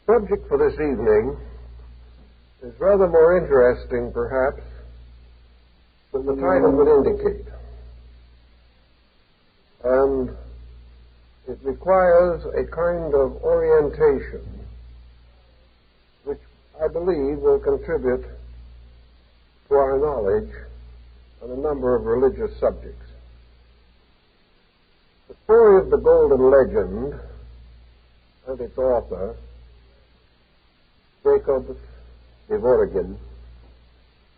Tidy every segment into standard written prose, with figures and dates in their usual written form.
subject for this evening is rather more interesting, perhaps, than the title would indicate. And it requires a kind of orientation which I believe will contribute to our knowledge on a number of religious subjects. The story of the Golden Legend and its author, Jacobus de Varagine,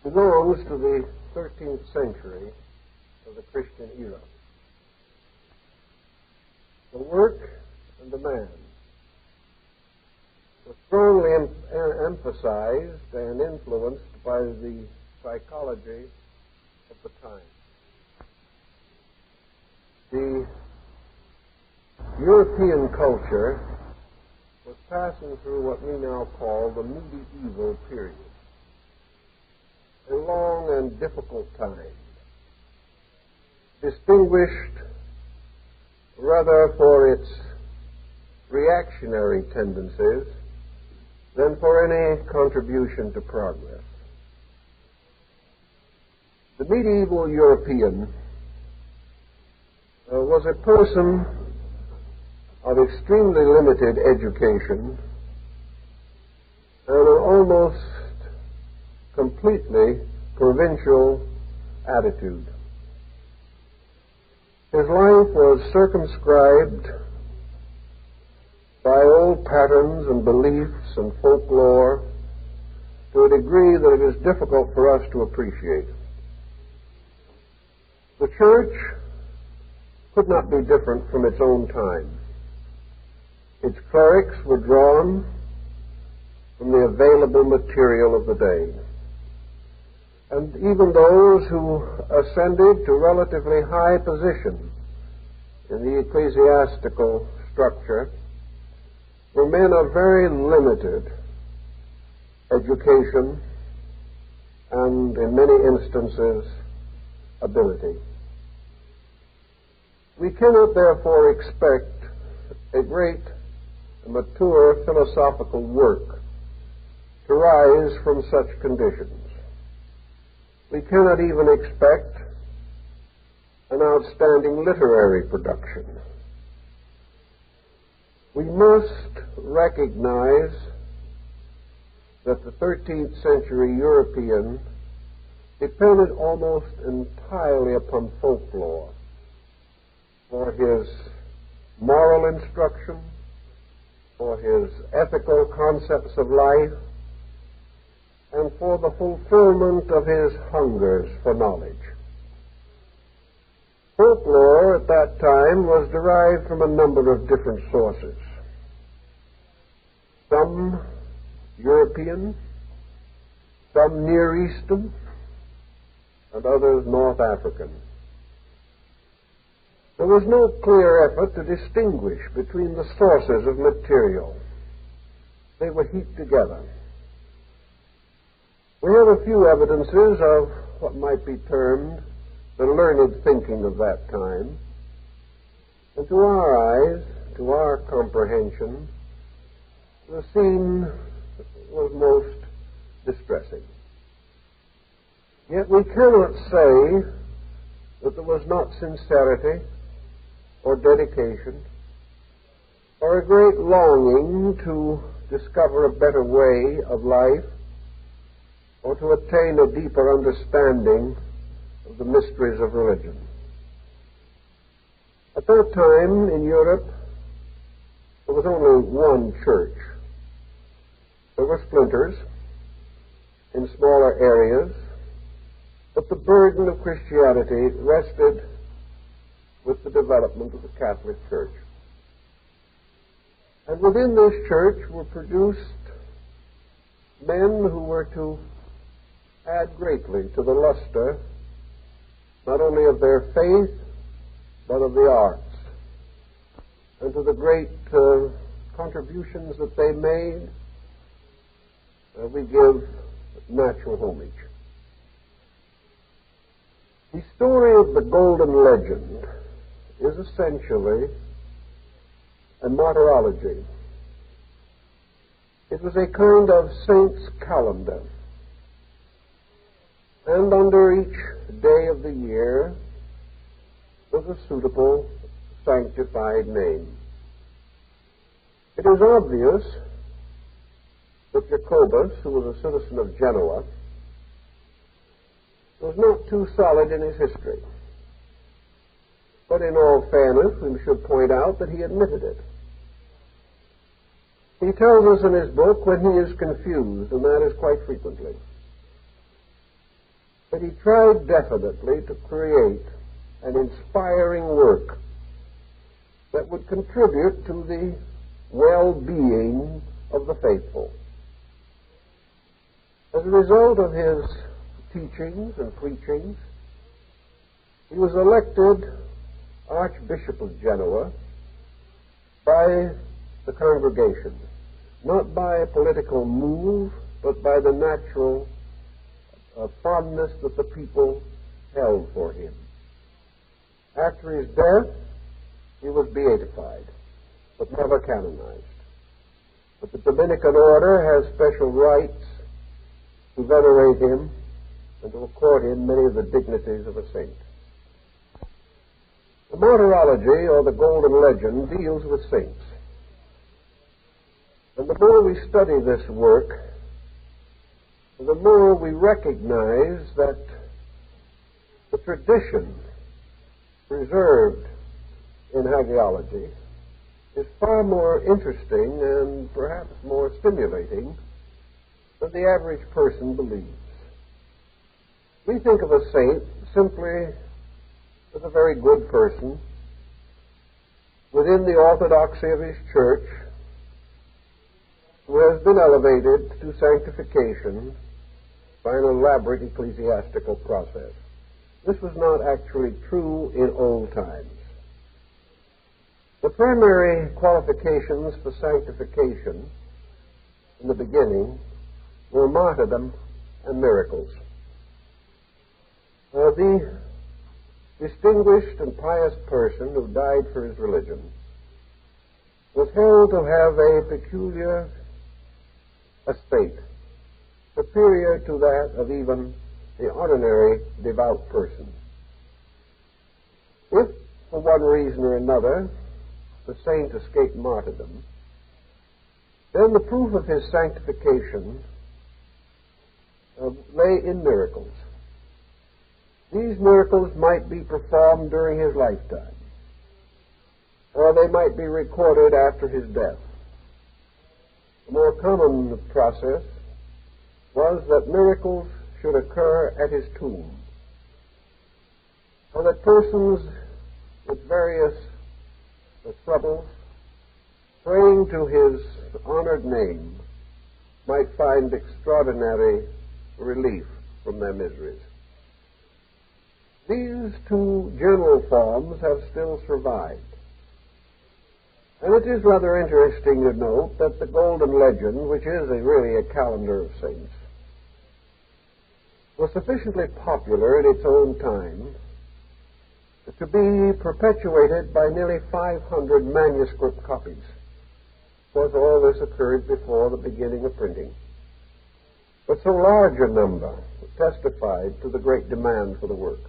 belongs to the 13th century of the Christian era. The work and the man were strongly emphasized and influenced by the psychology of the time. The European culture was passing through what we now call the medieval period, a long and difficult time, distinguished rather for its reactionary tendencies than for any contribution to progress. The medieval European was a person of extremely limited education and an almost completely provincial attitude. His life was circumscribed by old patterns and beliefs and folklore to a degree that it is difficult for us to appreciate. The church could not be different from its own time. Its clerics were drawn from the available material of the day. And even those who ascended to relatively high position in the ecclesiastical structure were men of very limited education and, in many instances, ability. We cannot, therefore, expect a great mature philosophical work to rise from such conditions. We cannot even expect an outstanding literary production. We must recognize that the 13th century European depended almost entirely upon folklore for his moral instruction, for his ethical concepts of life, and for the fulfillment of his hungers for knowledge. Folklore at that time was derived from a number of different sources. Some European, some Near Eastern, and others North African. There was no clear effort to distinguish between the sources of material. They were heaped together. We have a few evidences of what might be termed the learned thinking of that time, and to our eyes, to our comprehension, the scene was most distressing. Yet we cannot say that there was not sincerity or dedication or a great longing to discover a better way of life or to attain a deeper understanding of the mysteries of religion. At that time in Europe, there was only one church. There were splinters in smaller areas, but the burden of Christianity rested with the development of the Catholic Church. And within this church were produced men who were to add greatly to the luster not only of their faith, but of the arts, and to the great contributions that they made, we give natural homage. The story of the Golden Legend is essentially a martyrology. It was a kind of saint's calendar, and under each day of the year was a suitable sanctified name. It is obvious that Jacobus, who was a citizen of Genoa, was not too solid in his history. But in all fairness, we should point out that he admitted it. He tells us in his book when he is confused, and that is quite frequently, that he tried definitely to create an inspiring work that would contribute to the well-being of the faithful. As a result of his teachings and preachings, he was elected Archbishop of Genoa by the congregation, not by a political move, but by the natural fondness that the people held for him. After his death, he was beatified, but never canonized. But the Dominican order has special rights to venerate him and to accord him many of the dignities of a saint. The martyrology, or the Golden Legend, deals with saints. And the more we study this work, the more we recognize that the tradition preserved in hagiology is far more interesting and perhaps more stimulating than the average person believes. We think of a saint simply as a very good person within the orthodoxy of his church who has been elevated to sanctification by an elaborate ecclesiastical process. This was not actually true in old times. The primary qualifications for sanctification in the beginning were martyrdom and miracles. The distinguished and pious person who died for his religion was held to have a peculiar estate, superior to that of even the ordinary devout person. If, for one reason or another, the saint escaped martyrdom, then the proof of his sanctification lay in miracles. These miracles might be performed during his lifetime, or they might be recorded after his death. The more common process was that miracles should occur at his tomb, so that persons with various troubles, praying to his honored name, might find extraordinary relief from their miseries. These two general forms have still survived. And it is rather interesting to note that the Golden Legend, which is really a calendar of saints, was sufficiently popular in its own time to be perpetuated by nearly 500 manuscript copies. Of course, all this occurred before the beginning of printing. But so large a number testified to the great demand for the work.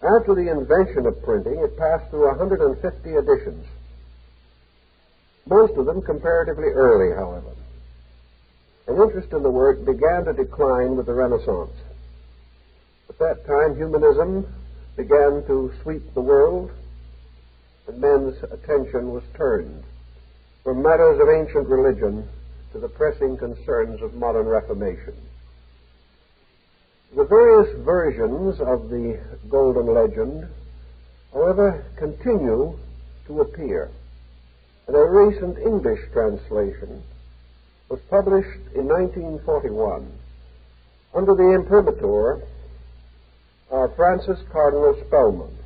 After the invention of printing, it passed through 150 editions, most of them comparatively early, however. And interest in the work began to decline with the Renaissance. At that time, humanism began to sweep the world, and men's attention was turned from matters of ancient religion to the pressing concerns of modern reformation. The various versions of the Golden Legend, however, continue to appear. And a recent English translation was published in 1941 under the imprimatur of Francis Cardinal Spellman,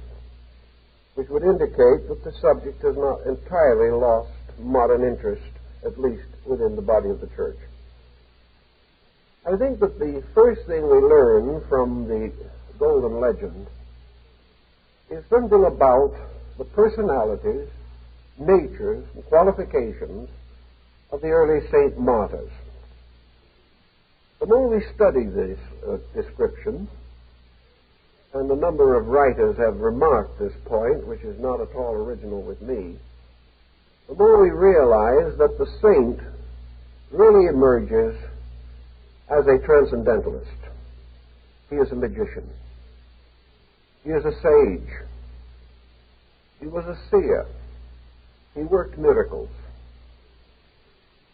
which would indicate that the subject has not entirely lost modern interest, at least within the body of the Church. I think that the first thing we learn from the Golden Legend is something about the personalities, natures, and qualifications of the early saint martyrs. The more we study this description, and a number of writers have remarked this point, which is not at all original with me, the more we realize that the saint really emerges as a transcendentalist. He is a magician. He is a sage. He was a seer. He worked miracles.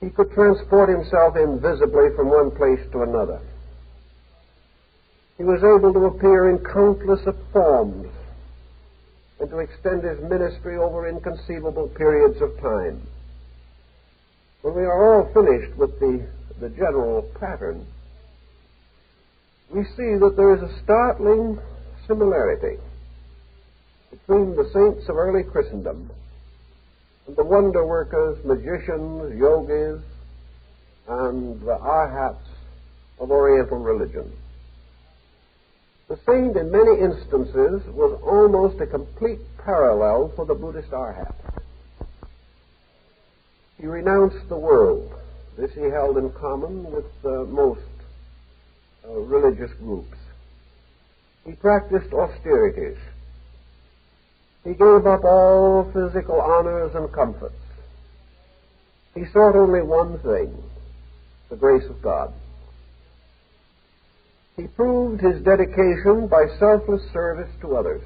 He could transport himself invisibly from one place to another. He was able to appear in countless forms and to extend his ministry over inconceivable periods of time. When we are all finished with the general pattern, we see that there is a startling similarity between the saints of early Christendom and the wonder workers, magicians, yogis, and the arhats of Oriental religion. The saint, in many instances, was almost a complete parallel for the Buddhist arhat. He renounced the world. This he held in common with most religious groups. He practiced austerities. He gave up all physical honors and comforts. He sought only one thing, the grace of God. He proved his dedication by selfless service to others.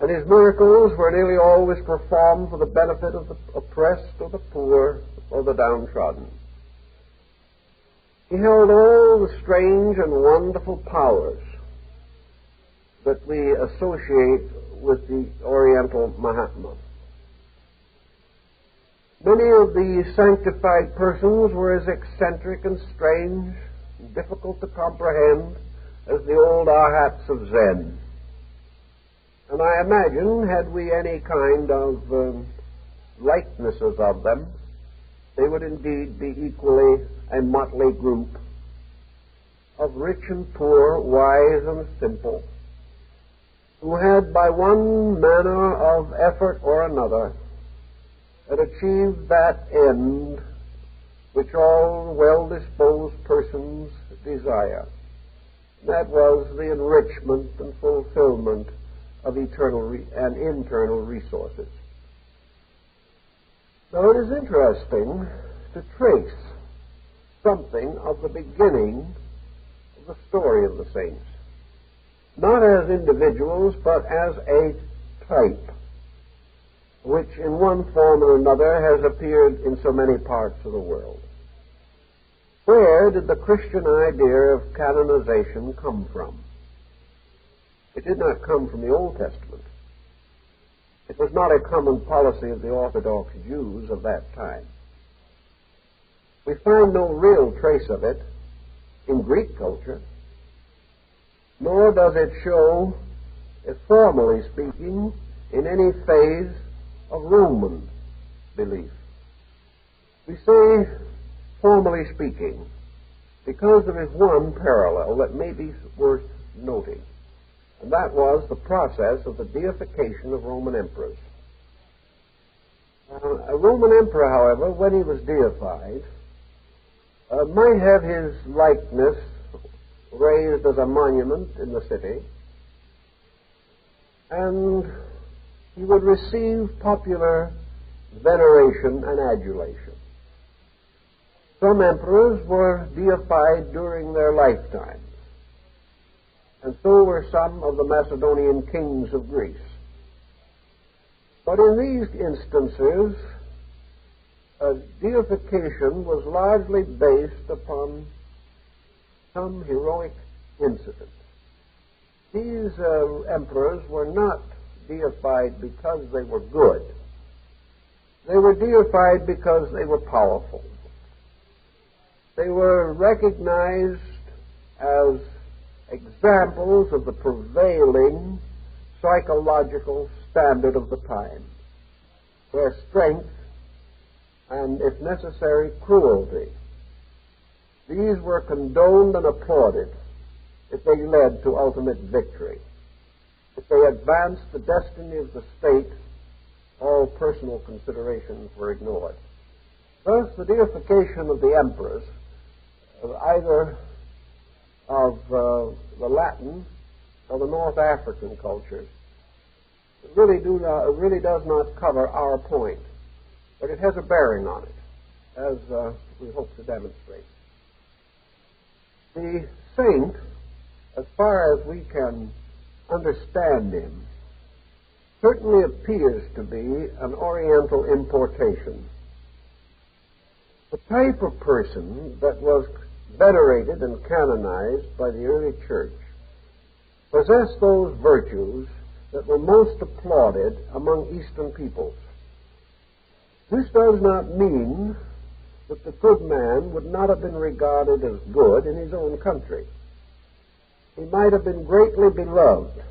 And his miracles were nearly always performed for the benefit of the oppressed or the poor or the downtrodden. He held all the strange and wonderful powers that we associate with the Oriental Mahatma. Many of these sanctified persons were as eccentric and strange and difficult to comprehend as the old arhats of Zen. And I imagine, had we any kind of likenesses of them, they would indeed be equally a motley group of rich and poor, wise and simple, who had by one manner of effort or another had achieved that end which all well-disposed persons desire. That was the enrichment and fulfillment of eternal and internal resources. Now, it is interesting to trace something of the beginning of the story of the saints, not as individuals, but as a type, which in one form or another has appeared in so many parts of the world. Where did the Christian idea of canonization come from? It did not come from the Old Testament. It was not a common policy of the Orthodox Jews of that time. We find no real trace of it in Greek culture, nor does it show, formally speaking, in any phase of Roman belief. We say, formally speaking, because there is one parallel that may be worth noting, and that was the process of the deification of Roman emperors. A Roman emperor, however, when he was deified, might have his likeness raised as a monument in the city, and he would receive popular veneration and adulation. Some emperors were deified during their lifetimes, and so were some of the Macedonian kings of Greece. But in these instances, deification was largely based upon some heroic incident. These emperors were not deified because they were good. They were deified because they were powerful. They were recognized as examples of the prevailing psychological standard of the time, where strength and, if necessary, cruelty, these were condoned and applauded if they led to ultimate victory. If they advanced the destiny of the state, all personal considerations were ignored. Thus, the deification of the emperors, either of the Latin or the North African cultures, really does not cover our point, but it has a bearing on it, as we hope to demonstrate. The saint, as far as we can understand him, certainly appears to be an Oriental importation. The type of person that was venerated and canonized by the early church possessed those virtues that were most applauded among Eastern peoples. This does not mean that the good man would not have been regarded as good in his own country. He might have been greatly beloved.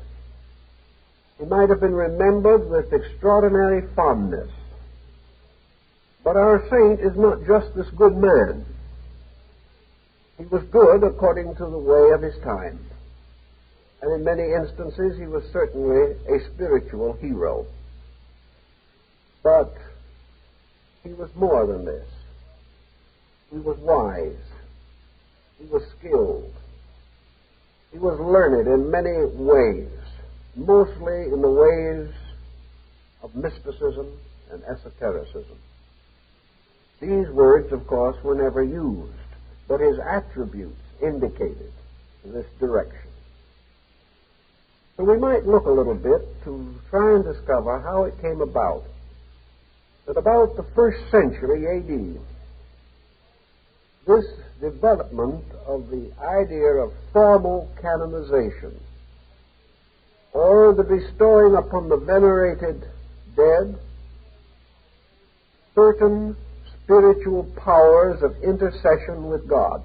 He might have been remembered with extraordinary fondness. But our saint is not just this good man. He was good according to the way of his time. And in many instances, he was certainly a spiritual hero. But he was more than this. He was wise. He was skilled. He was learned in many ways, mostly in the ways of mysticism and esotericism. These words, of course, were never used, but his attributes indicated this direction. So we might look a little bit to try and discover how it came about that about the 1st century A.D., this development of the idea of formal canonization, or the bestowing upon the venerated dead certain spiritual powers of intercession with God.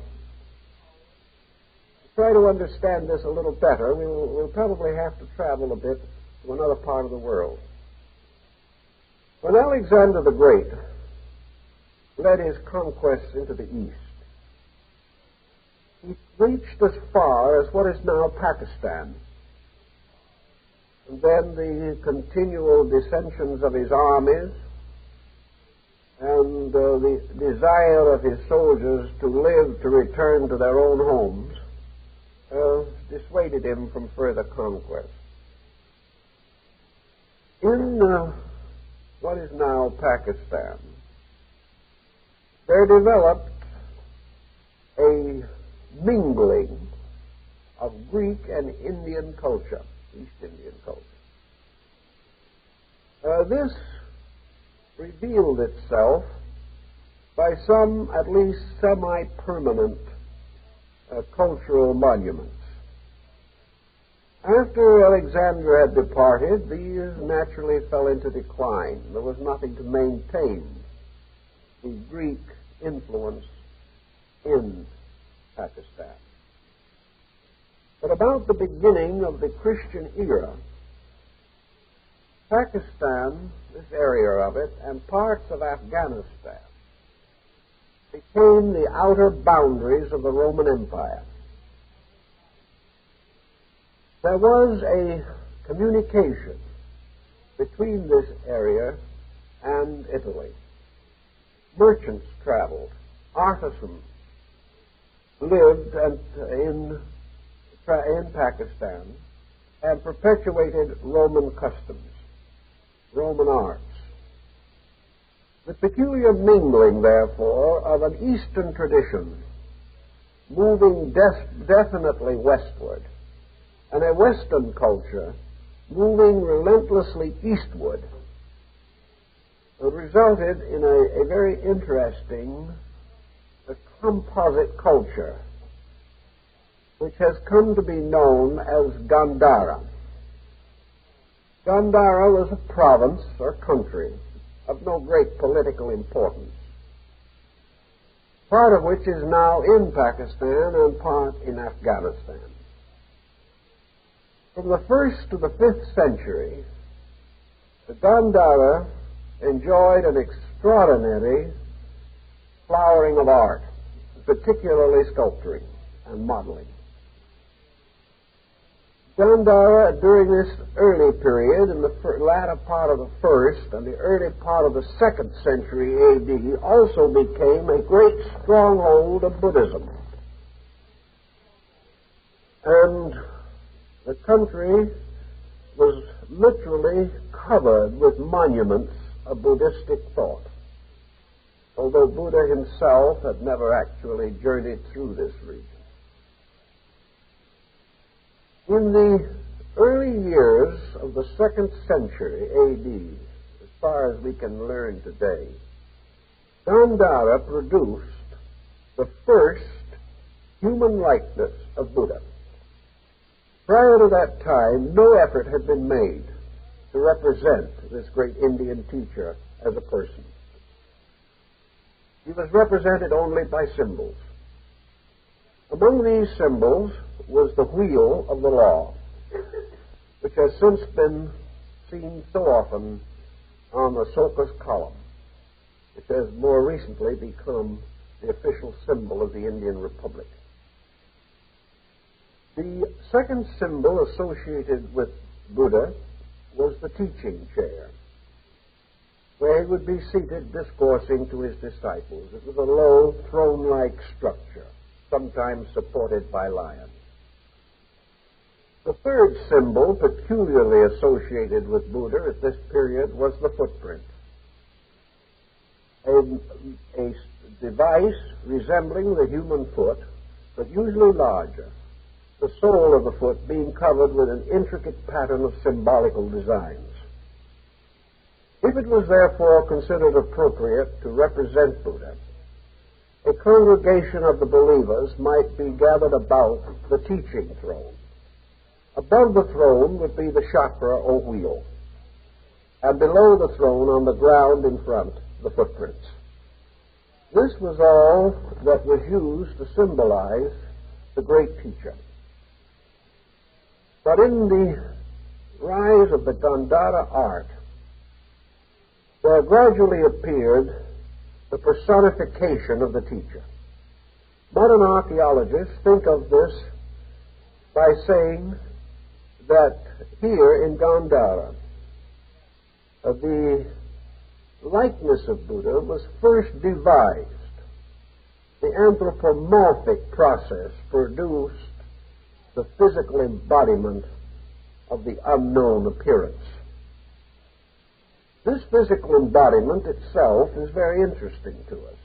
To try to understand this a little better, we'll probably have to travel a bit to another part of the world. When Alexander the Great led his conquests into the east, he reached as far as what is now Pakistan. And then the continual dissensions of his armies and the desire of his soldiers to live, to return to their own homes, dissuaded him from further conquest. In what is now Pakistan, there developed a mingling of Greek and Indian culture, East Indian culture. This revealed itself by some, at least semi-permanent, cultural monuments. After Alexander had departed, these naturally fell into decline. There was nothing to maintain the Greek influence in Pakistan. But about the beginning of the Christian era, Pakistan, this area of it, and parts of Afghanistan became the outer boundaries of the Roman Empire. There was a communication between this area and Italy. Merchants traveled, artisans lived in Pakistan and perpetuated Roman customs, Roman arts. The peculiar mingling, therefore, of an Eastern tradition moving definitely westward and a Western culture moving relentlessly eastward resulted in a very interesting composite culture which has come to be known as Gandhara. Gandhara was a province or country of no great political importance, part of which is now in Pakistan and part in Afghanistan. From the 1st to the 5th century, the Gandhara enjoyed an extraordinary flowering of art, particularly sculpturing and modeling. Gandhara, during this early period, in the latter part of the 1st and the early part of the 2nd century A.D., also became a great stronghold of Buddhism. And the country was literally covered with monuments of Buddhistic thought, although Buddha himself had never actually journeyed through this region. In the early years of the 2nd century A.D., as far as we can learn today, Gandhara produced the first human likeness of Buddha. Prior to that time, no effort had been made to represent this great Indian teacher as a person. He was represented only by symbols. Among these symbols was the wheel of the law, which has since been seen so often on Asoka's column, which has more recently become the official symbol of the Indian Republic. The second symbol associated with Buddha was the teaching chair, where he would be seated discoursing to his disciples. It was a low, throne-like structure, sometimes supported by lions. The third symbol peculiarly associated with Buddha at this period was the footprint, a device resembling the human foot, but usually larger, the sole of the foot being covered with an intricate pattern of symbolical designs. If it was therefore considered appropriate to represent Buddha, a congregation of the believers might be gathered about the teaching throne. Above the throne would be the chakra or wheel, and below the throne on the ground in front, the footprints. This was all that was used to symbolize the great teacher. But in the rise of the Gandhara art, there gradually appeared the personification of the teacher. Modern archaeologists think of this by saying that here in Gandhara, the likeness of Buddha was first devised. The anthropomorphic process produced the physical embodiment of the unknown appearance. This physical embodiment itself is very interesting to us.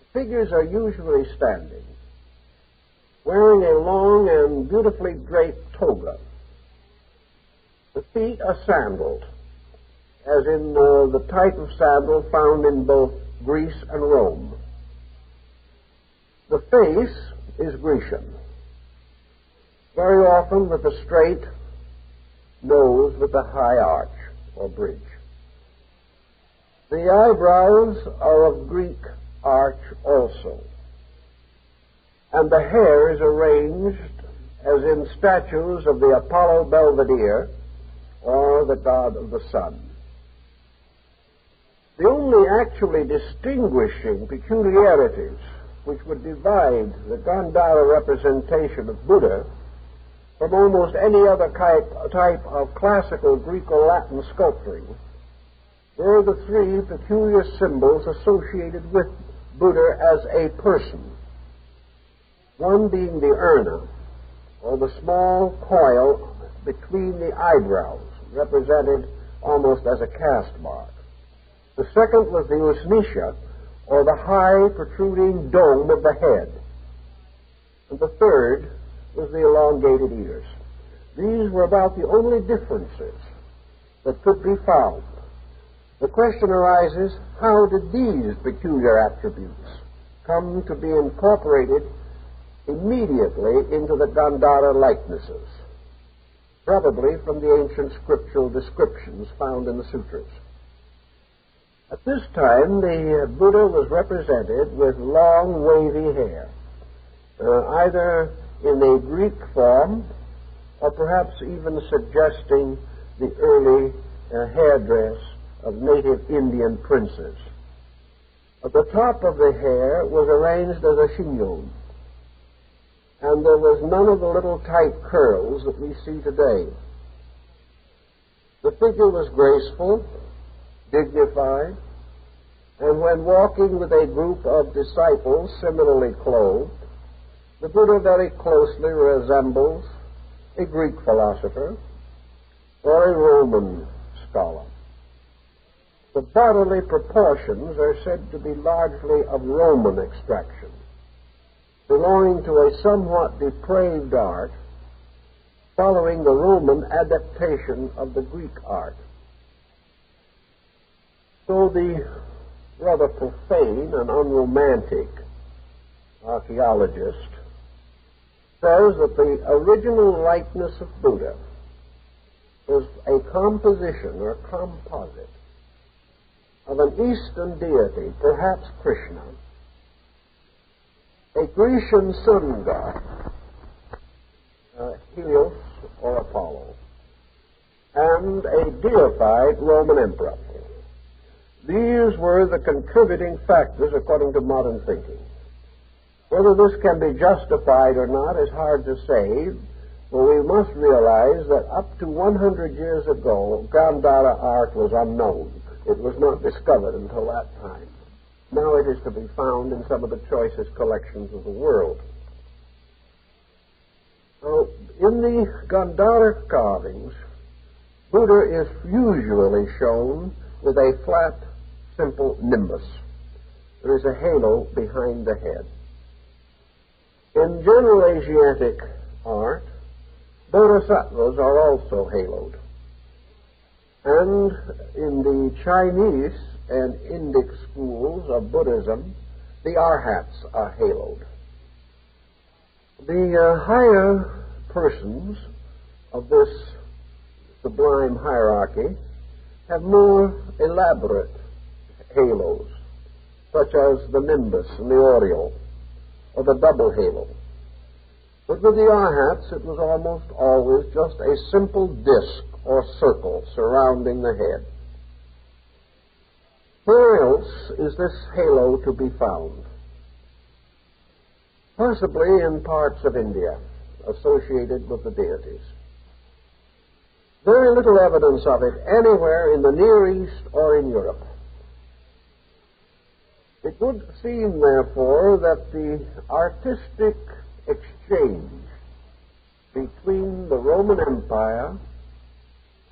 The figures are usually standing, wearing a long and beautifully draped toga. The feet are sandaled, as in the type of sandal found in both Greece and Rome. The face is Grecian, very often with a straight nose with a high arch or bridge. The eyebrows are of Greek arch also, and the hair is arranged as in statues of the Apollo Belvedere or the god of the sun. The only actually distinguishing peculiarities which would divide the Gandhara representation of Buddha from almost any other type of classical Greco-Latin sculpturing were the three peculiar symbols associated with Buddha as a person. One being the urna, or the small coil between the eyebrows, represented almost as a caste mark. The second was the usnisha, or the high protruding dome of the head. And the third was the elongated ears. These were about the only differences that could be found. The question arises, how did these peculiar attributes come to be incorporated immediately into the Gandhara likenesses? Probably from the ancient scriptural descriptions found in the sutras. At this time, the Buddha was represented with long, wavy hair, either in a Greek form or perhaps even suggesting the early hairdress of native Indian princes. At the top of the hair was arranged as a chignon, and there was none of the little tight curls that we see today. The figure was graceful, dignified, and when walking with a group of disciples similarly clothed, the Buddha very closely resembles a Greek philosopher or a Roman scholar. The bodily proportions are said to be largely of Roman extraction, belonging to a somewhat depraved art, following the Roman adaptation of the Greek art. So the rather profane and unromantic archaeologist says that the original likeness of Buddha was a composition or composite of an Eastern deity, perhaps Krishna, a Grecian sun god, Helios or Apollo, and a deified Roman emperor. These were the contributing factors according to modern thinking. Whether this can be justified or not is hard to say, but we must realize that up to 100 years ago, Gandhara art was unknown. It was not discovered until that time. Now it is to be found in some of the choicest collections of the world. Now, in the Gandhara carvings, Buddha is usually shown with a flat, simple nimbus. There is a halo behind the head. In general Asiatic art, bodhisattvas are also haloed. And in the Chinese and Indic schools of Buddhism, the arhats are haloed. The higher persons of this sublime hierarchy have more elaborate halos, such as the nimbus and the aureole, or the double halo. But with the arhats, it was almost always just a simple disc or circle surrounding the head. Where else is this halo to be found? Possibly in parts of India associated with the deities. Very little evidence of it anywhere in the Near East or in Europe. It would seem, therefore, that the artistic exchange between the Roman Empire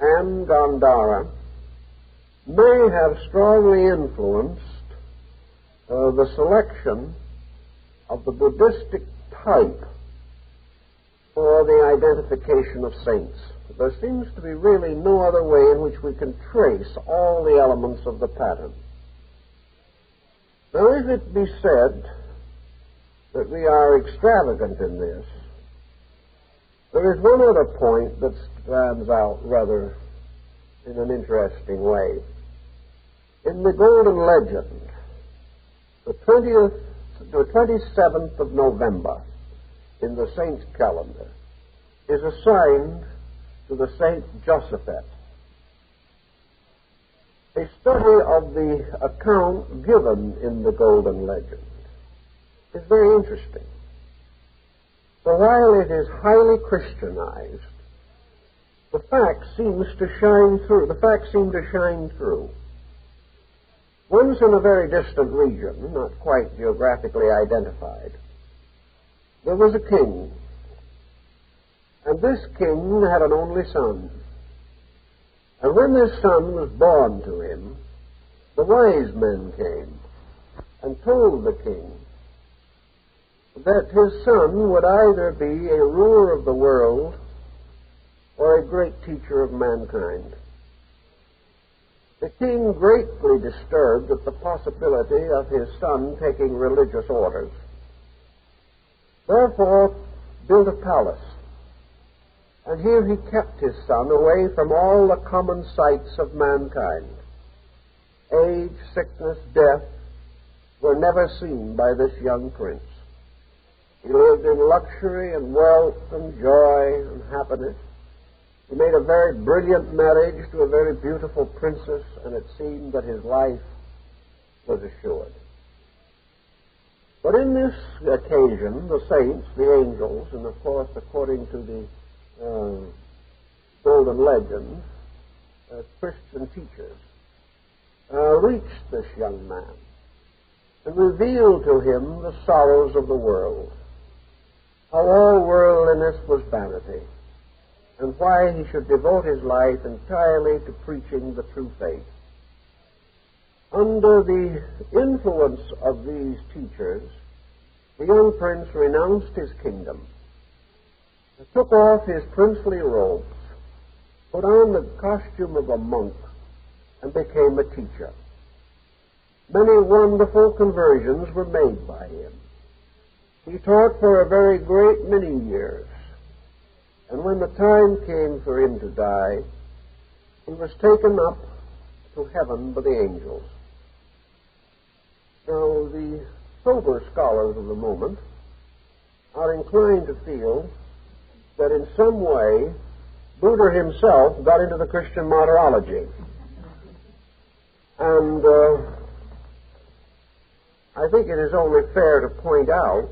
and Gandhara may have strongly influenced the selection of the Buddhistic type for the identification of saints. There seems to be really no other way in which we can trace all the elements of the pattern. Now, if it be said that we are extravagant in this, there is one other point that stands out rather in an interesting way. In the Golden Legend, the 27th of November in the saint's calendar is assigned to the Saint Josaphat. A study of the account given in the Golden Legend is very interesting. For while it is highly Christianized, the facts seem to shine through. Once in a very distant region, not quite geographically identified, there was a king. And this king had an only son. And when this son was born to him, the wise men came and told the king that his son would either be a ruler of the world or a great teacher of mankind. The king, greatly disturbed at the possibility of his son taking religious orders, therefore built a palace. And here he kept his son away from all the common sights of mankind. Age, sickness, death were never seen by this young prince. He lived in luxury and wealth and joy and happiness. He made a very brilliant marriage to a very beautiful princess, and it seemed that his life was assured. But in this occasion, the saints, the angels, and of course, according to the golden legend, Christian teachers, reached this young man and revealed to him the sorrows of the world, how all worldliness was vanity, and why he should devote his life entirely to preaching the true faith. Under the influence of these teachers, the young prince renounced his kingdom, took off his princely robes, put on the costume of a monk, and became a teacher. Many wonderful conversions were made by him. He taught for a very great many years, and when the time came for him to die, he was taken up to heaven by the angels. Now, the sober scholars of the moment are inclined to feel that in some way Buddha himself got into the Christian martyrology. And I think it is only fair to point out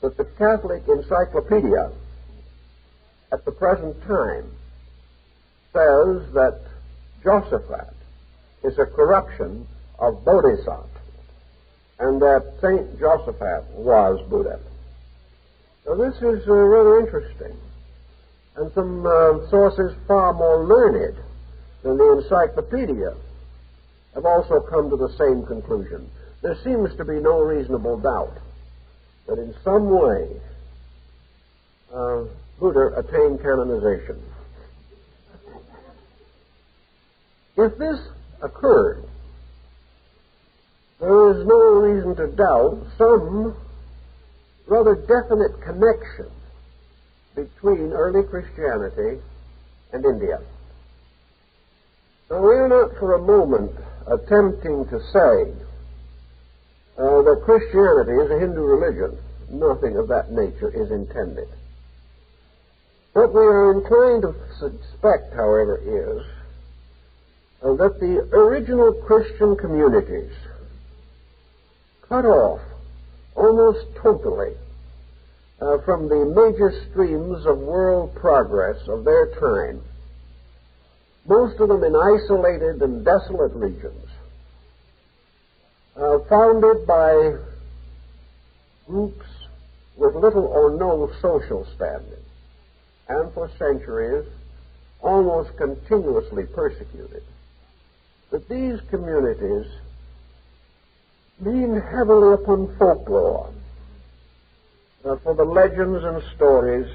that the Catholic encyclopaedia at the present time says that Josaphat is a corruption of Bodhisattva, and that Saint Josaphat was Buddha. Now this is rather interesting, and some sources far more learned than the encyclopedia have also come to the same conclusion. There seems to be no reasonable doubt that in some way Buddha attained canonization. If this occurred, there is no reason to doubt some rather definite connection between early Christianity and India. Now, we are not for a moment attempting to say that Christianity is a Hindu religion. Nothing of that nature is intended. What we are inclined to suspect, however, is that the original Christian communities cut off almost totally from the major streams of world progress of their time, most of them in isolated and desolate regions, founded by groups with little or no social standing, and for centuries almost continuously persecuted. That these communities leaned heavily upon folklore for the legends and stories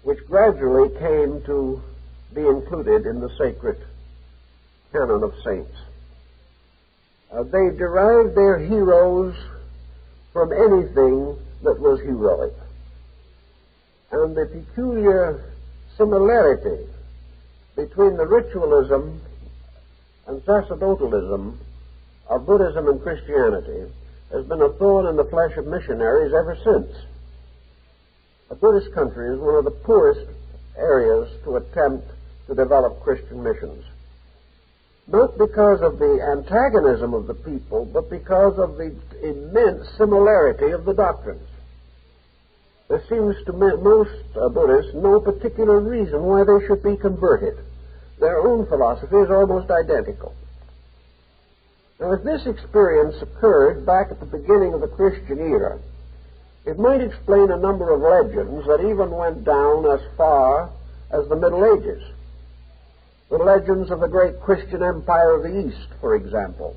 which gradually came to be included in the sacred canon of saints. They derived their heroes from anything that was heroic. And the peculiar similarity between the ritualism and sacerdotalism of Buddhism and Christianity has been a thorn in the flesh of missionaries ever since. A Buddhist country is one of the poorest areas to attempt to develop Christian missions. Not because of the antagonism of the people, but because of the immense similarity of the doctrines. There seems to most Buddhists no particular reason why they should be converted. Their own philosophy is almost identical. Now, if this experience occurred back at the beginning of the Christian era, it might explain a number of legends that even went down as far as the Middle Ages. The legends of the great Christian empire of the East, for example,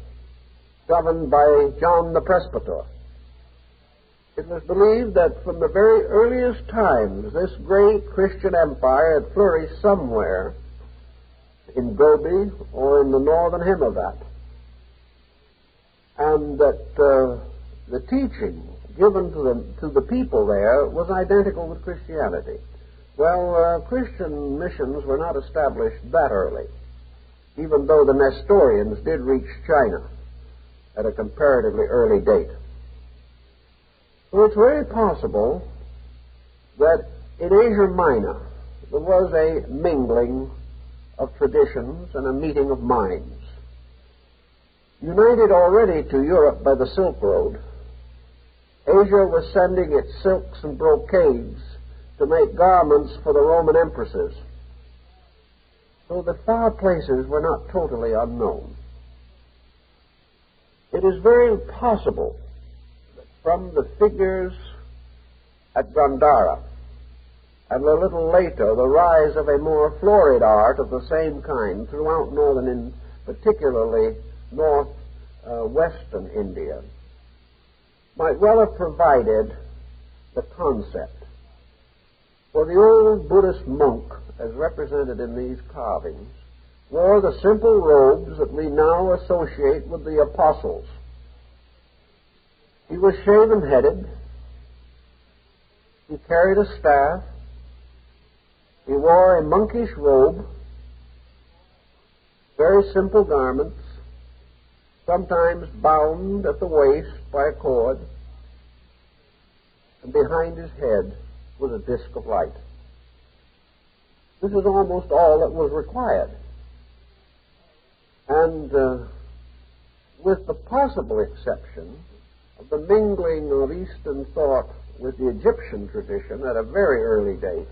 governed by John the Presbyter. It was believed that from the very earliest times, this great Christian empire had flourished somewhere in Gobi or in the northern Himavad, and that the teaching given to the people there was identical with Christianity. Well, Christian missions were not established that early, even though the Nestorians did reach China at a comparatively early date. So it's very possible that in Asia Minor there was a mingling of traditions and a meeting of minds. United already to Europe by the Silk Road, Asia was sending its silks and brocades to make garments for the Roman empresses. So the far places were not totally unknown. It is very possible that from the figures at Gandhara, and a little later the rise of a more florid art of the same kind throughout northern and particularly northwestern India, might well have provided the concept. For the old Buddhist monk, as represented in these carvings, wore the simple robes that we now associate with the apostles. He was shaven-headed. He carried a staff. He wore a monkish robe, very simple garments, sometimes bound at the waist by a cord, and behind his head was a disc of light. This is almost all that was required. And with the possible exception of the mingling of Eastern thought with the Egyptian tradition at a very early date,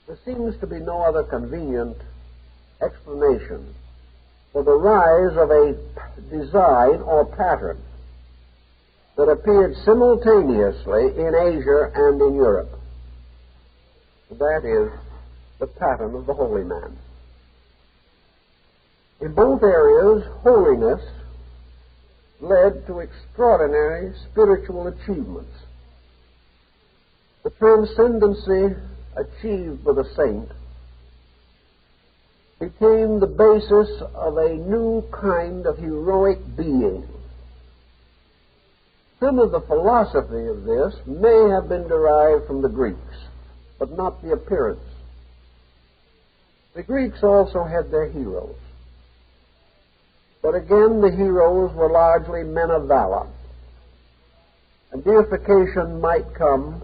there seems to be no other convenient explanation for the rise of a design or pattern that appeared simultaneously in Asia and in Europe. That is the pattern of the holy man. In both areas, holiness led to extraordinary spiritual achievements. The transcendency achieved by the saint became the basis of a new kind of heroic being. Some of the philosophy of this may have been derived from the Greeks, but not the appearance. The Greeks also had their heroes. But again, the heroes were largely men of valor. And deification might come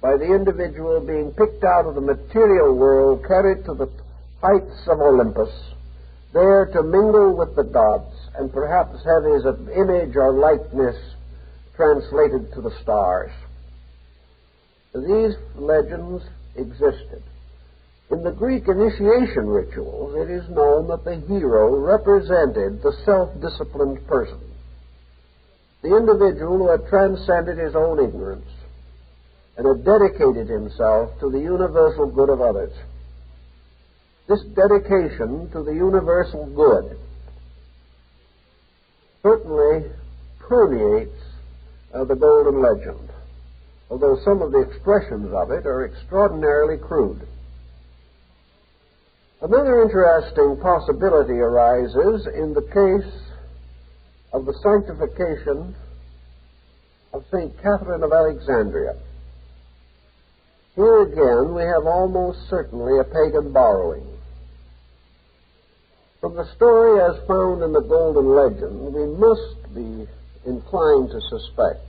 by the individual being picked out of the material world, carried to the heights of Olympus, there to mingle with the gods, and perhaps have his image or likeness translated to the stars. These legends existed. In the Greek initiation rituals, it is known that the hero represented the self-disciplined person, the individual who had transcended his own ignorance and had dedicated himself to the universal good of others. This dedication to the universal good certainly permeates the Golden Legend, although some of the expressions of it are extraordinarily crude. Another interesting possibility arises in the case of the sanctification of St. Catherine of Alexandria. Here again we have almost certainly a pagan borrowing. From the story as found in the Golden Legend, we must be inclined to suspect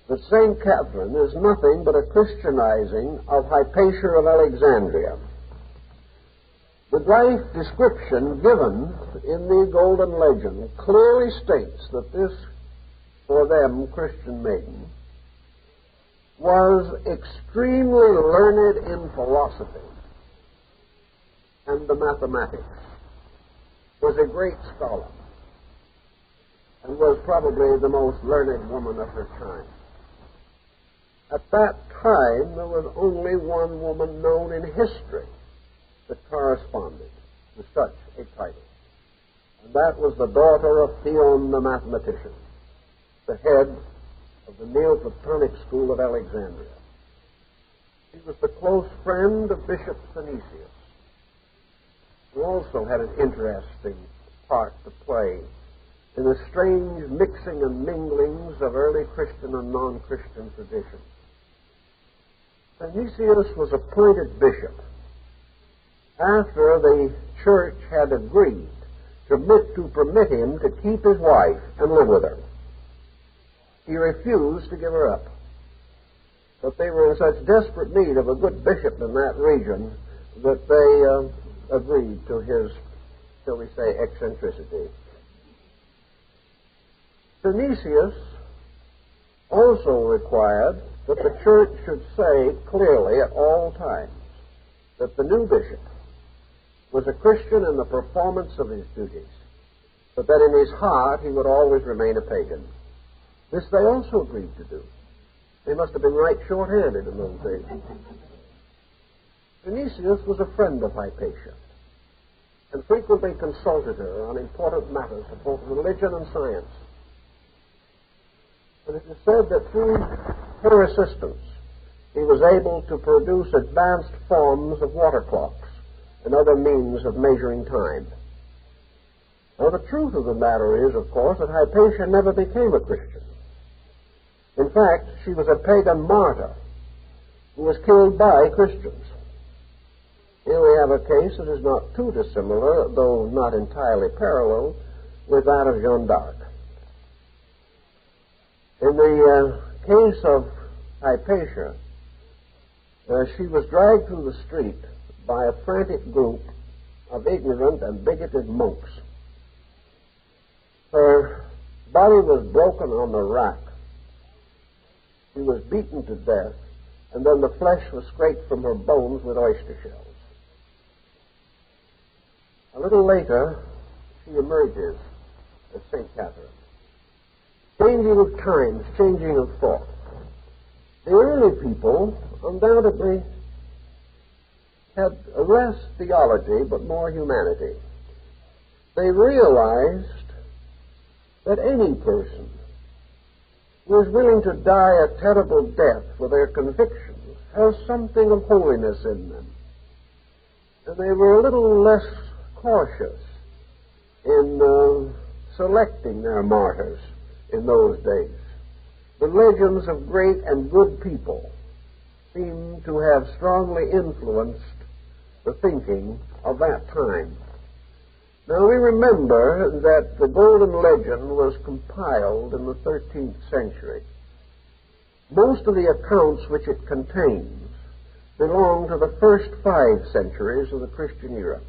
that St. Catherine is nothing but a Christianizing of Hypatia of Alexandria. The life description given in the Golden Legend clearly states that this, for them, Christian maiden was extremely learned in philosophy and the mathematics, was a great scholar, and was probably the most learned woman of her time. At that time, there was only one woman known in history that corresponded to such a title, and that was the daughter of Theon the mathematician, the head of the Neoplatonic school of Alexandria. She was the close friend of Bishop Synesius, who also had an interesting part to play in the strange mixing and minglings of early Christian and non-Christian traditions. Synesius was appointed bishop after the church had agreed to permit him to keep his wife and live with her. He refused to give her up. But they were in such desperate need of a good bishop in that region that they agreed to his, shall we say, eccentricity. Synesius also required that the church should say clearly at all times that the new bishop was a Christian in the performance of his duties, but that in his heart he would always remain a pagan. This they also agreed to do. They must have been right short-handed in those days. Dionysius was a friend of Hypatia and frequently consulted her on important matters of both religion and science. And it is said that through her assistance he was able to produce advanced forms of water clocks and other means of measuring time. Now, the truth of the matter is, of course, that Hypatia never became a Christian. In fact, she was a pagan martyr who was killed by Christians. Here we have a case that is not too dissimilar, though not entirely parallel, with that of Jeanne d'Arc. In the case of Hypatia, she was dragged through the street by a frantic group of ignorant and bigoted monks. Her body was broken on the rack. She was beaten to death, and then the flesh was scraped from her bones with oyster shells. A little later, she emerges as St. Catherine. Changing of times, changing of thought. The early people undoubtedly had less theology but more humanity. They realized that any person who is willing to die a terrible death for their convictions has something of holiness in them. And they were a little less cautious in selecting their martyrs in those days. The legends of great and good people seem to have strongly influenced the thinking of that time. Now, we remember that the Golden Legend was compiled in the 13th century. Most of the accounts which it contains belong to the first 5 centuries of the Christian era.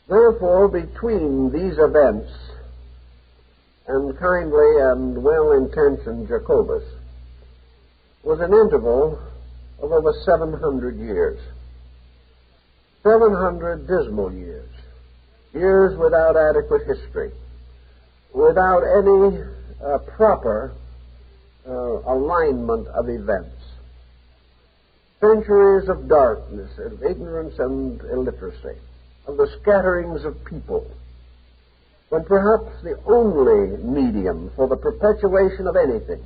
Therefore, between these events and kindly and well-intentioned Jacobus was an interval of over 700 years. 700 dismal years. Years without adequate history, without any proper alignment of events. Centuries of darkness, of ignorance and illiteracy, of the scatterings of people, when perhaps the only medium for the perpetuation of anything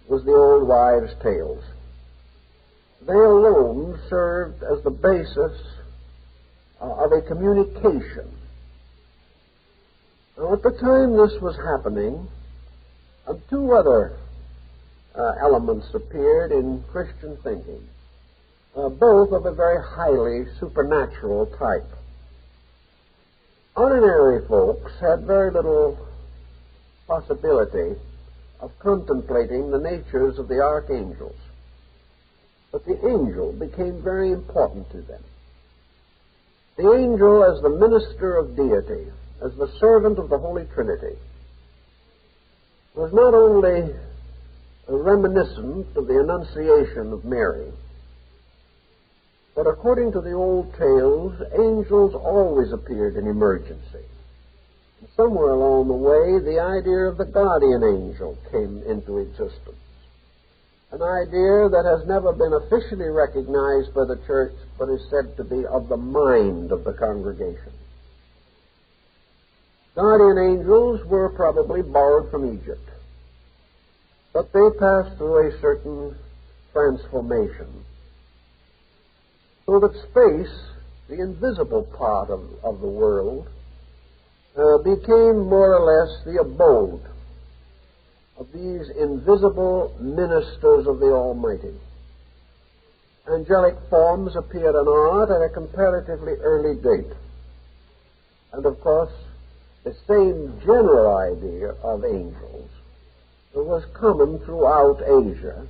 was the old wives' tales. They alone served as the basis of a communication. Now, at the time this was happening, 2 other elements appeared in Christian thinking, both of a very highly supernatural type. Ordinary folks had very little possibility of contemplating the natures of the archangels, but the angel became very important to them. The angel as the minister of deity, as the servant of the Holy Trinity, was not only reminiscent of the Annunciation of Mary, but according to the old tales, angels always appeared in emergency. And somewhere along the way, the idea of the guardian angel came into existence. An idea that has never been officially recognized by the church, but is said to be of the mind of the congregation. Guardian angels were probably borrowed from Egypt, but they passed through a certain transformation, so that space, the invisible part of the world, became more or less the abode of these invisible ministers of the Almighty. Angelic forms appeared on art at a comparatively early date. And of course, the same general idea of angels was common throughout Asia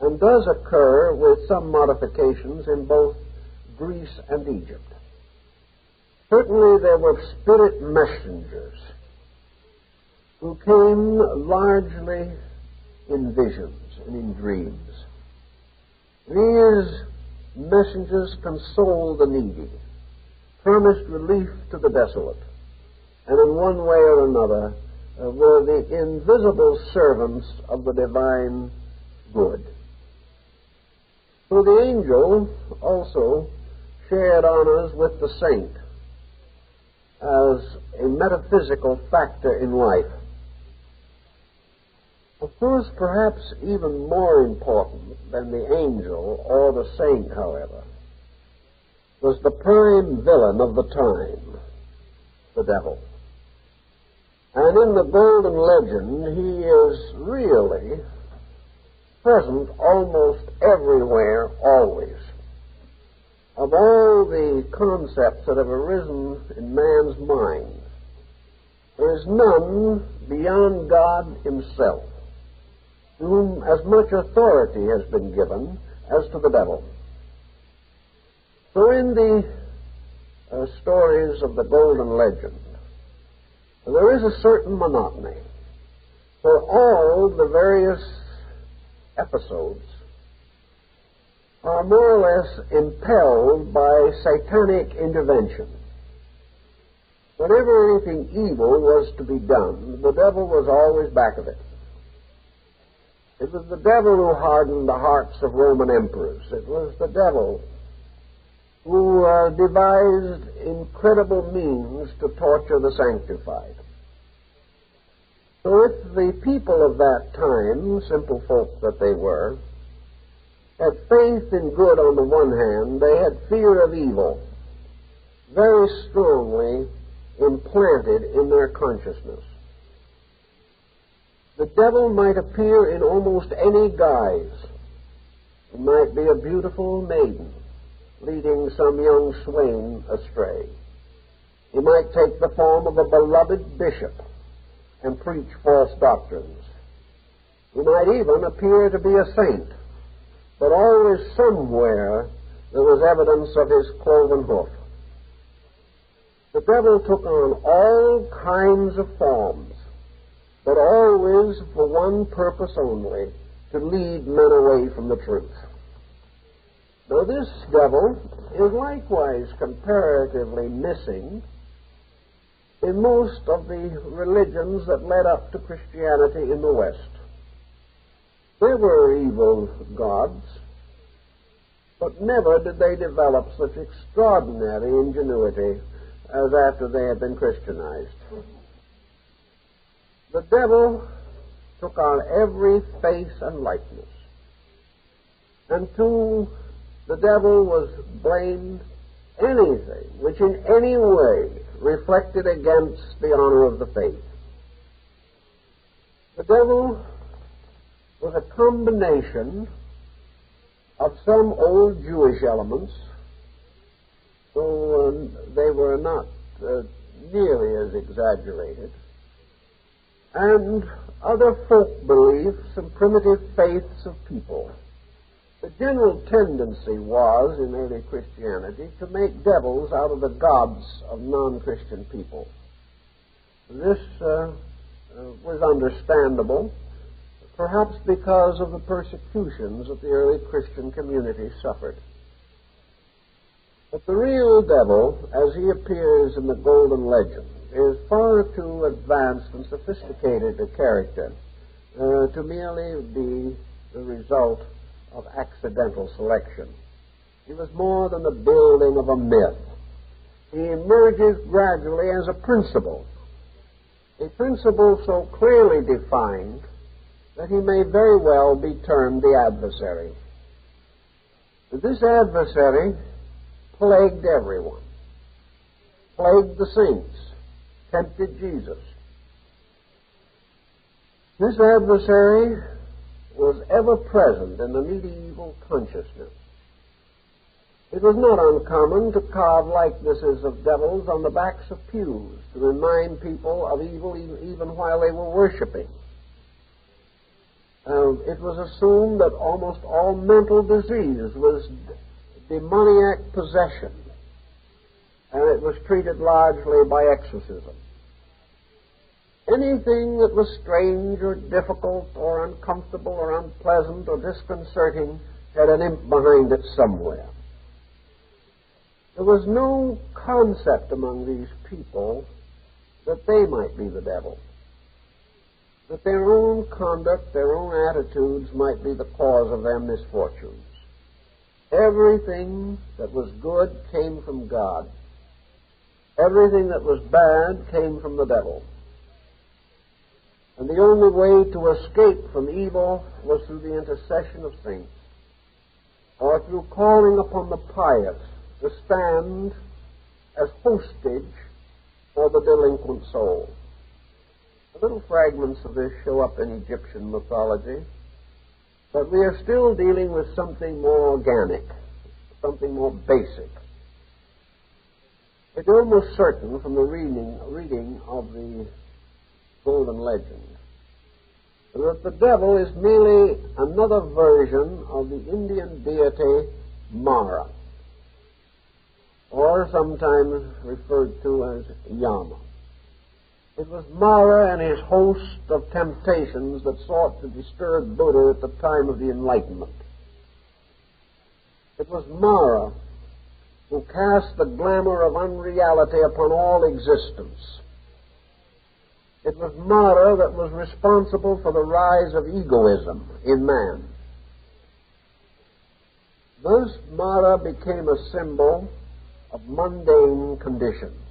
and does occur with some modifications in both Greece and Egypt. Certainly there were spirit messengers who came largely in visions and in dreams. These messengers consoled the needy, promised relief to the desolate, and in one way or another were the invisible servants of the divine good. So the angel also shared honors with the saint as a metaphysical factor in life. Of course, perhaps even more important than the angel or the saint, however, was the prime villain of the time, the devil. And in the Golden Legend, he is really present almost everywhere, always. Of all the concepts that have arisen in man's mind, there is none beyond God himself, to whom as much authority has been given as to the devil. So in the stories of the Golden Legend, there is a certain monotony. For all the various episodes are more or less impelled by satanic intervention. Whenever anything evil was to be done, the devil was always back of it. It was the devil who hardened the hearts of Roman emperors. It was the devil who devised incredible means to torture the sanctified. So if the people of that time, simple folk that they were, had faith in good on the one hand, they had fear of evil very strongly implanted in their consciousness. The devil might appear in almost any guise. He might be a beautiful maiden leading some young swain astray. He might take the form of a beloved bishop and preach false doctrines. He might even appear to be a saint, but always somewhere there was evidence of his cloven hoof. The devil took on all kinds of forms, but always for one purpose only, to lead men away from the truth. Now this devil is likewise comparatively missing in most of the religions that led up to Christianity in the West. There were evil gods, but never did they develop such extraordinary ingenuity as after they had been Christianized. The devil took on every face and likeness, and to the devil was blamed anything which in any way reflected against the honor of the faith. The devil was a combination of some old Jewish elements, though they were not nearly as exaggerated, and other folk beliefs and primitive faiths of people. The general tendency was, in early Christianity, to make devils out of the gods of non-Christian people. This was understandable, perhaps because of the persecutions that the early Christian community suffered. But the real devil, as he appears in the Golden Legend, is far too advanced and sophisticated a character to merely be the result of accidental selection. He was more than the building of a myth. He emerges gradually as a principle so clearly defined that he may very well be termed the adversary. This adversary plagued everyone, plagued the saints, tempted Jesus. This adversary was ever present in the medieval consciousness. It was not uncommon to carve likenesses of devils on the backs of pews to remind people of evil even while they were worshiping. It was assumed that almost all mental disease was demoniac possession, and it was treated largely by exorcism. anything that was strange or difficult or uncomfortable or unpleasant or disconcerting had an imp behind it somewhere. There was no concept among these people that they might be the devil, that their own conduct, their own attitudes might be the cause of their misfortunes. Everything that was good came from God. Everything that was bad came from the devil. And the only way to escape from evil was through the intercession of saints, or through calling upon the pious to stand as hostage for the delinquent soul. The little fragments of this show up in Egyptian mythology, but we are still dealing with something more organic, something more basic. It's almost certain from the reading of the Golden Legend that the devil is merely another version of the Indian deity Mara, or sometimes referred to as Yama. It was Mara and his host of temptations that sought to disturb Buddha at the time of the Enlightenment. It was Mara who cast the glamour of unreality upon all existence. It was Mara that was responsible for the rise of egoism in man. Thus, Mara became a symbol of mundane conditions,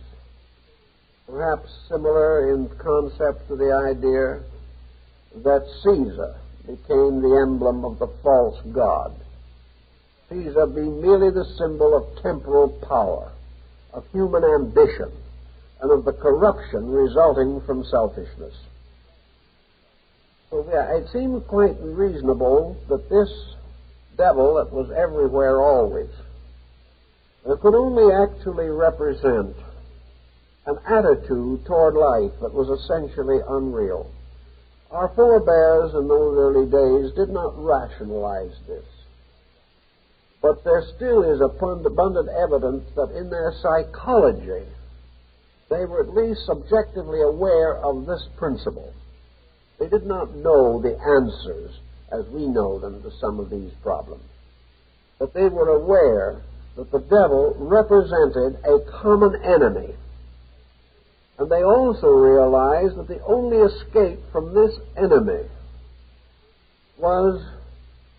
perhaps similar in concept to the idea that Caesar became the emblem of the false god. Caesar being merely the symbol of temporal power, of human ambition, and of the corruption resulting from selfishness. So it seemed quite reasonable that this devil that was everywhere always could only actually represent an attitude toward life that was essentially unreal. Our forebears in those early days did not rationalize this, but there still is abundant evidence that in their psychology they were at least subjectively aware of this principle. They did not know the answers as we know them to some of these problems, but they were aware that the devil represented a common enemy. And they also realized that the only escape from this enemy was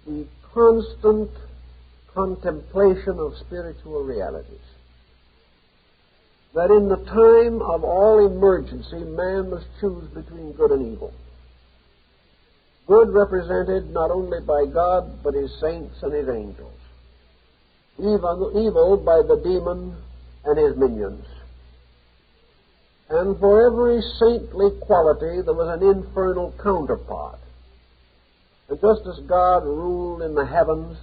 the constant contemplation of spiritual realities. That in the time of all emergency, man must choose between good and evil. Good represented not only by God, but his saints and his angels. Evil by the demon and his minions. And for every saintly quality there was an infernal counterpart. And just as God ruled in the heavens,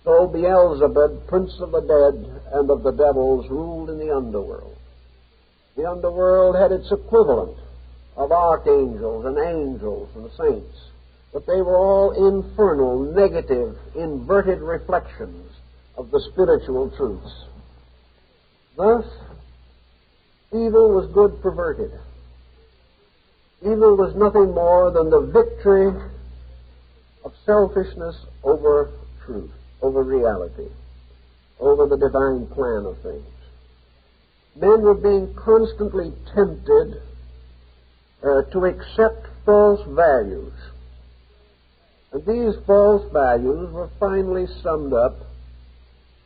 so Beelzebub, prince of the dead and of the devils, ruled in the underworld. The underworld had its equivalent of archangels and angels and saints, but they were all infernal, negative, inverted reflections of the spiritual truths. Thus, evil was good perverted. Evil was nothing more than the victory of selfishness over truth, over reality, over the divine plan of things. Men were being constantly tempted to accept false values. And these false values were finally summed up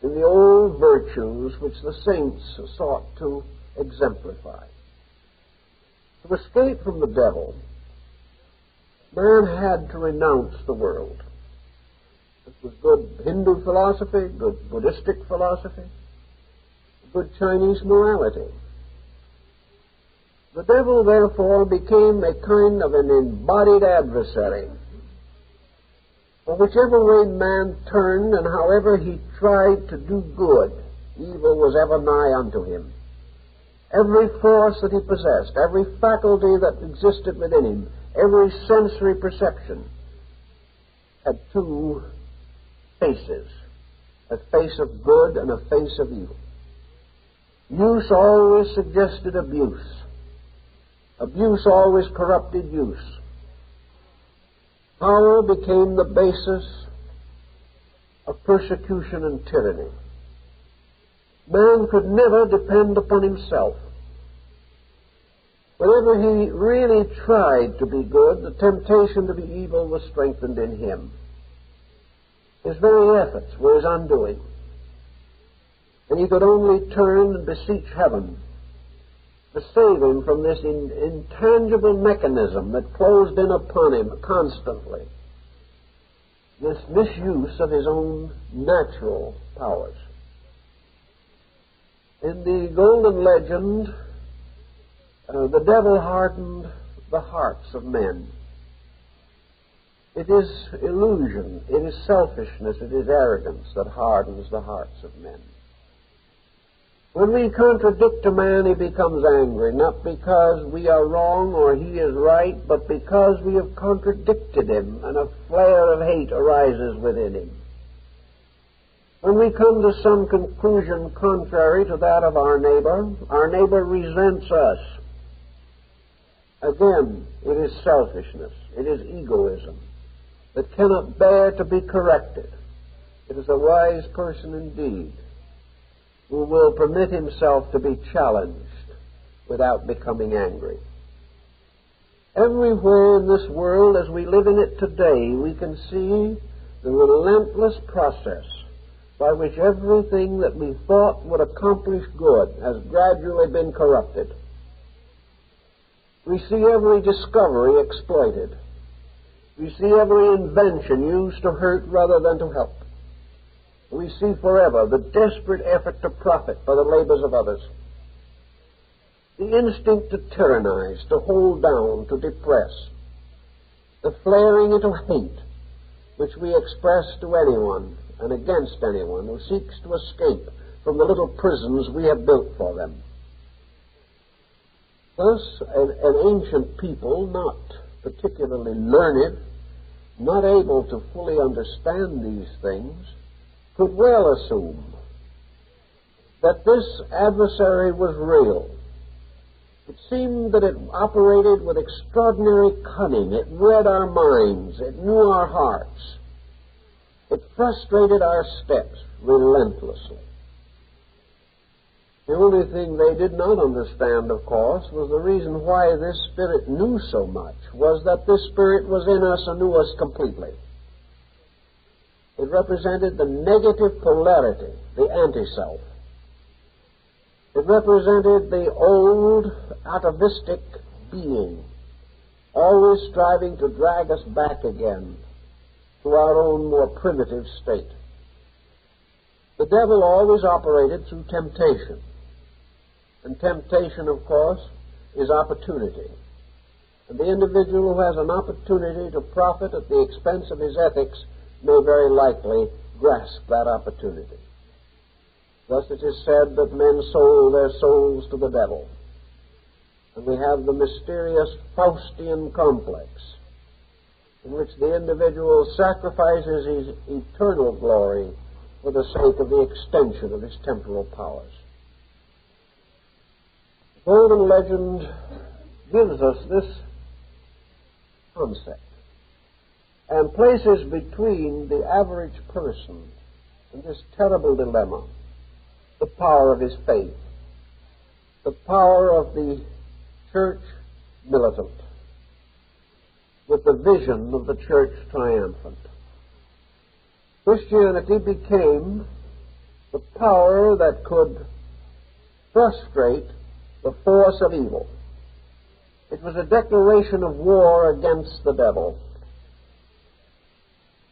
in the old virtues which the saints sought to exemplify. To escape from the devil, man had to renounce the world. This was good Hindu philosophy, good Buddhistic philosophy, good Chinese morality. The devil, therefore, became a kind of an embodied adversary. For whichever way man turned and however he tried to do good, evil was ever nigh unto him. Every force that he possessed, every faculty that existed within him, every sensory perception had two faces, a face of good and a face of evil. Use always suggested abuse. Abuse always corrupted use. Power became the basis of persecution and tyranny. Man could never depend upon himself. Whenever he really tried to be good, the temptation to be evil was strengthened in him. His very efforts were his undoing. And he could only turn and beseech heaven to save him from this intangible mechanism that closed in upon him constantly, this misuse of his own natural powers. In the golden legend, the devil hardened the hearts of men. It is illusion, it is selfishness, it is arrogance that hardens the hearts of men. When we contradict a man, he becomes angry, not because we are wrong or he is right, but because we have contradicted him, and a flare of hate arises within him. When we come to some conclusion contrary to that of our neighbor resents us. Again, it is selfishness, it is egoism that cannot bear to be corrected. It is a wise person indeed who will permit himself to be challenged without becoming angry. Everywhere in this world, as we live in it today, we can see the relentless process by which everything that we thought would accomplish good has gradually been corrupted. We see every discovery exploited. We see every invention used to hurt rather than to help. We see forever the desperate effort to profit by the labors of others. The instinct to tyrannize, to hold down, to depress. The flaring into hate which we express to anyone and against anyone who seeks to escape from the little prisons we have built for them. Thus, an ancient people, not particularly learned, not able to fully understand these things, could well assume that this adversary was real. It seemed that it operated with extraordinary cunning. It read our minds. It knew our hearts. It frustrated our steps relentlessly. The only thing they did not understand, of course, was the reason why this spirit knew so much, was that this spirit was in us and knew us completely. It represented the negative polarity, the anti-self. It represented the old atavistic being, always striving to drag us back again to our own more primitive state. The devil always operated through temptation. And temptation, of course, is opportunity. And the individual who has an opportunity to profit at the expense of his ethics may very likely grasp that opportunity. Thus it is said that men sold their souls to the devil. And we have the mysterious Faustian complex, in which the individual sacrifices his eternal glory for the sake of the extension of his temporal powers. The golden legend gives us this concept and places between the average person and this terrible dilemma the power of his faith, the power of the church militant, with the vision of the church triumphant. Christianity became the power that could frustrate the force of evil. It was a declaration of war against the devil.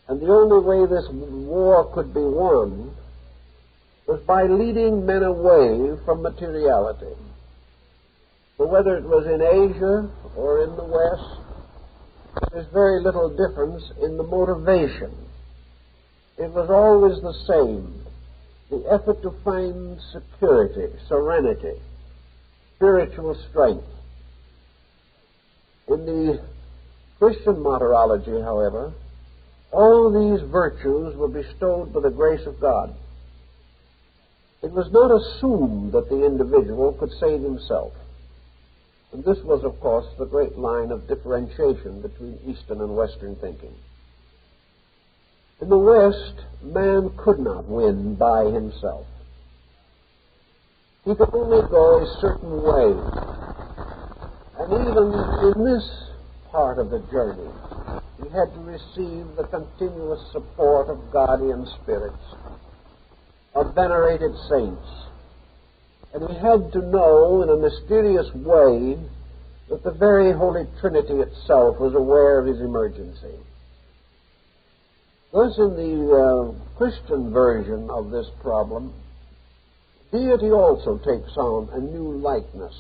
And the only way this war could be won was by leading men away from materiality. For whether it was in Asia or in the West, there's very little difference in the motivation. It was always the same, the effort to find security, serenity, spiritual strength. In the Christian martyrology, however, all these virtues were bestowed by the grace of God. It was not assumed that the individual could save himself. And this was, of course, the great line of differentiation between Eastern and Western thinking. In the West, man could not win by himself. He could only go a certain way. And even in this part of the journey, he had to receive the continuous support of guardian spirits, of venerated saints. And he had to know in a mysterious way that the very Holy Trinity itself was aware of his emergency. Thus, in the Christian version of this problem, deity also takes on a new likeness.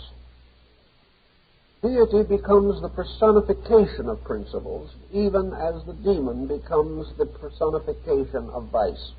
Deity becomes the personification of principles, even as the demon becomes the personification of vice.